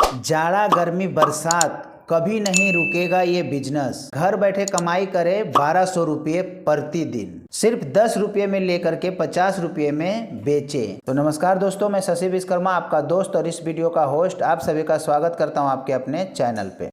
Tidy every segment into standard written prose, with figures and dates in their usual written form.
जाड़ा गर्मी बरसात कभी नहीं रुकेगा ये बिजनेस। घर बैठे कमाई करे 1200 रुपये प्रतिदिन, सिर्फ 10 रुपये में लेकर के 50 रुपये में बेचे। तो नमस्कार दोस्तों, मैं शशि विश्वकर्मा आपका दोस्त और इस वीडियो का होस्ट आप सभी का स्वागत करता हूं आपके अपने चैनल पे।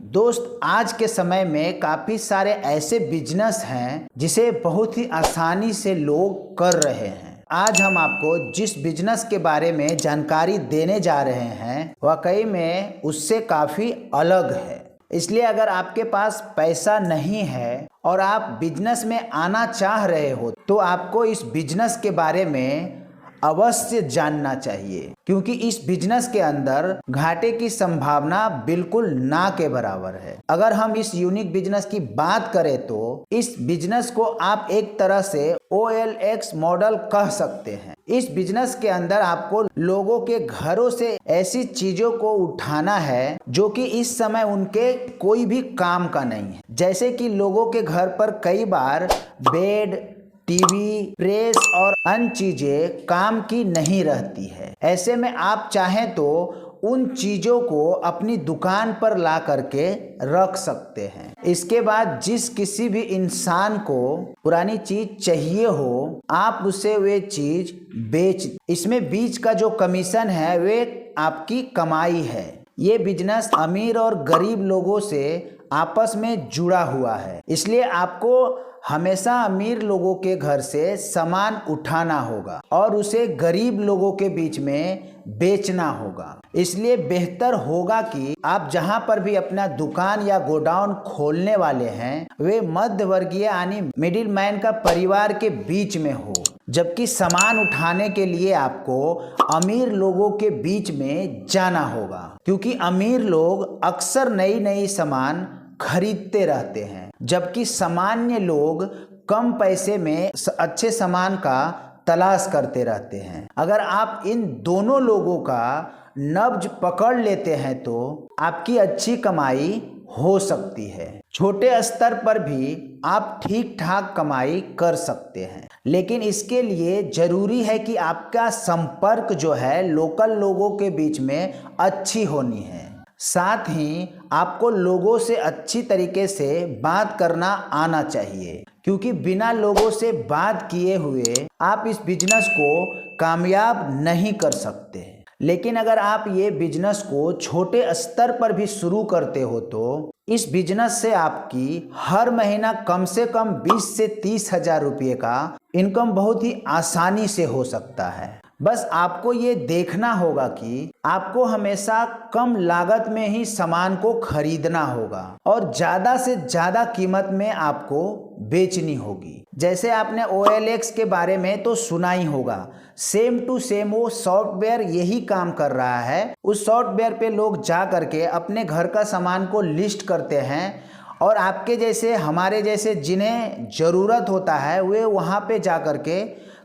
दोस्त, आज के समय में काफी सारे ऐसे बिजनेस हैं जिसे बहुत ही आसानी से लोग कर रहे हैं। आज हम आपको जिस बिजनेस के बारे में जानकारी देने जा रहे हैं वाकई में उससे काफी अलग है। इसलिए अगर आपके पास पैसा नहीं है और आप बिजनेस में आना चाह रहे हो तो आपको इस बिजनेस के बारे में अवश्य जानना चाहिए, क्योंकि इस बिजनेस के अंदर घाटे की संभावना बिल्कुल ना के बराबर है। अगर हम इस यूनिक बिजनेस की बात करें तो इस बिजनेस को आप एक तरह से OLX मॉडल कह सकते हैं। इस बिजनेस के अंदर आपको लोगों के घरों से ऐसी चीजों को उठाना है जो कि इस समय उनके कोई भी काम का नहीं है। जैसे कि लोगों के घर पर कई बार बेड, टीवी, प्रेस और अन्य चीजें काम की नहीं रहती है। ऐसे में आप चाहें तो उन चीजों को अपनी दुकान पर ला करके रख सकते हैं। इसके बाद जिस किसी भी इंसान को पुरानी चीज चाहिए हो, आप उसे वे चीज बेच, इसमें बीच का जो कमीशन है वे आपकी कमाई है। ये बिजनेस अमीर और गरीब लोगों से आपस में जुड़ा हुआ है, इसलिए आपको हमेशा अमीर लोगों के घर से सामान उठाना होगा और उसे गरीब लोगों के बीच में बेचना होगा। इसलिए बेहतर होगा कि आप जहां पर भी अपना दुकान या गोडाउन खोलने वाले हैं वे मध्य वर्गीय यानी मिडिल मैन का परिवार के बीच में हो, जबकि सामान उठाने के लिए आपको अमीर लोगों के बीच में जाना होगा, क्योंकि अमीर लोग अक्सर नई नई सामान खरीदते रहते हैं, जबकि सामान्य लोग कम पैसे में अच्छे सामान का तलाश करते रहते हैं। अगर आप इन दोनों लोगों का नब्ज पकड़ लेते हैं तो आपकी अच्छी कमाई हो सकती है। छोटे स्तर पर भी आप ठीक ठाक कमाई कर सकते हैं, लेकिन इसके लिए जरूरी है कि आपका संपर्क जो है लोकल लोगों के बीच में अच्छी होनी है। साथ ही आपको लोगों से अच्छी तरीके से बात करना आना चाहिए, क्योंकि बिना लोगों से बात किए हुए आप इस बिजनेस को कामयाब नहीं कर सकते। लेकिन अगर आप ये बिजनेस को छोटे स्तर पर भी शुरू करते हो तो इस बिजनेस से आपकी हर महीना कम से कम 20 से 30 हजार रुपये का इनकम बहुत ही आसानी से हो सकता है। बस आपको ये देखना होगा कि आपको हमेशा कम लागत में ही सामान को खरीदना होगा और ज्यादा से ज्यादा कीमत में आपको बेचनी होगी। जैसे आपने OLX के बारे में तो सुना ही होगा, सेम टू सेम वो सॉफ्टवेयर यही काम कर रहा है। उस सॉफ्टवेयर पे लोग जा करके अपने घर का सामान को लिस्ट करते हैं और आपके जैसे हमारे जैसे जिन्हें ज़रूरत होता है वे वहाँ पे जा करके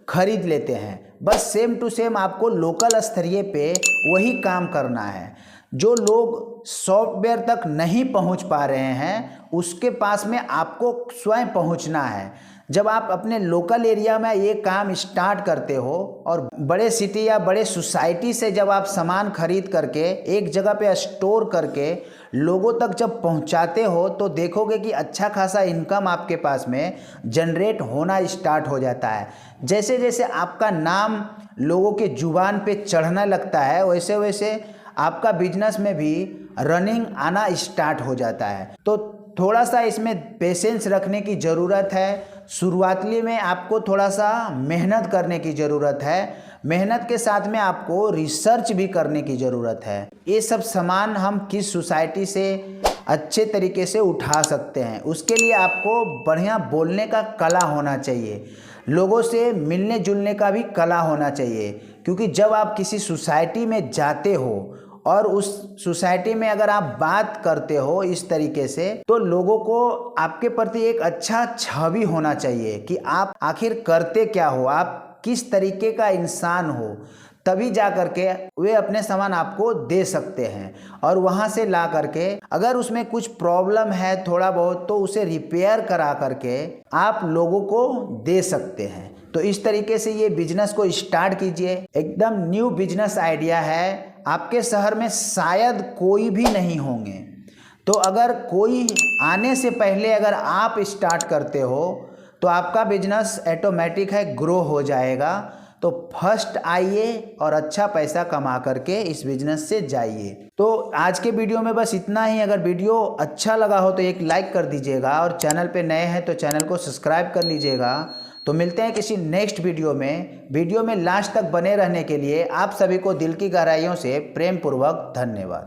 खरीद लेते हैं। बस सेम टू सेम आपको लोकल स्तरीय पे वही काम करना है। जो लोग सॉफ्टवेयर तक नहीं पहुंच पा रहे हैं उसके पास में आपको स्वयं पहुंचना है। जब आप अपने लोकल एरिया में ये काम स्टार्ट करते हो और बड़े सिटी या बड़े सोसाइटी से जब आप सामान खरीद करके एक जगह पे स्टोर करके लोगों तक जब पहुंचाते हो तो देखोगे कि अच्छा खासा इनकम आपके पास में जनरेट होना स्टार्ट हो जाता है। जैसे जैसे आपका नाम लोगों के जुबान पे चढ़ने लगता है वैसे वैसे आपका बिजनेस में भी रनिंग आना स्टार्ट हो जाता है। तो थोड़ा सा इसमें पेशेंस रखने की ज़रूरत है। शुरुआती में आपको थोड़ा सा मेहनत करने की ज़रूरत है। मेहनत के साथ में आपको रिसर्च भी करने की ज़रूरत है। ये सब सामान हम किस सोसाइटी से अच्छे तरीके से उठा सकते हैं, उसके लिए आपको बढ़िया बोलने का कला होना चाहिए, लोगों से मिलने जुलने का भी कला होना चाहिए। क्योंकि जब आप किसी सोसाइटी में जाते हो और उस सोसाइटी में अगर आप बात करते हो इस तरीके से तो लोगों को आपके प्रति एक अच्छा छवि होना चाहिए कि आप आखिर करते क्या हो, आप किस तरीके का इंसान हो। तभी जा करके वे अपने सामान आपको दे सकते हैं। और वहाँ से ला करके अगर उसमें कुछ प्रॉब्लम है थोड़ा बहुत तो उसे रिपेयर करा करके आप लोगों को दे सकते हैं। तो इस तरीके से ये बिजनेस को स्टार्ट कीजिए। एकदम न्यू बिजनेस आइडिया है, आपके शहर में शायद कोई भी नहीं होंगे। तो अगर कोई आने से पहले अगर आप स्टार्ट करते हो तो आपका बिजनेस ऑटोमेटिक है ग्रो हो जाएगा। तो फर्स्ट आइए और अच्छा पैसा कमा करके इस बिजनेस से जाइए। तो आज के वीडियो में बस इतना ही। अगर वीडियो अच्छा लगा हो तो एक लाइक कर दीजिएगा और चैनल पे नए हैं तो चैनल को सब्सक्राइब कर लीजिएगा। तो मिलते हैं किसी नेक्स्ट वीडियो में। वीडियो में लास्ट तक बने रहने के लिए आप सभी को दिल की गहराइयों से प्रेम पूर्वक धन्यवाद।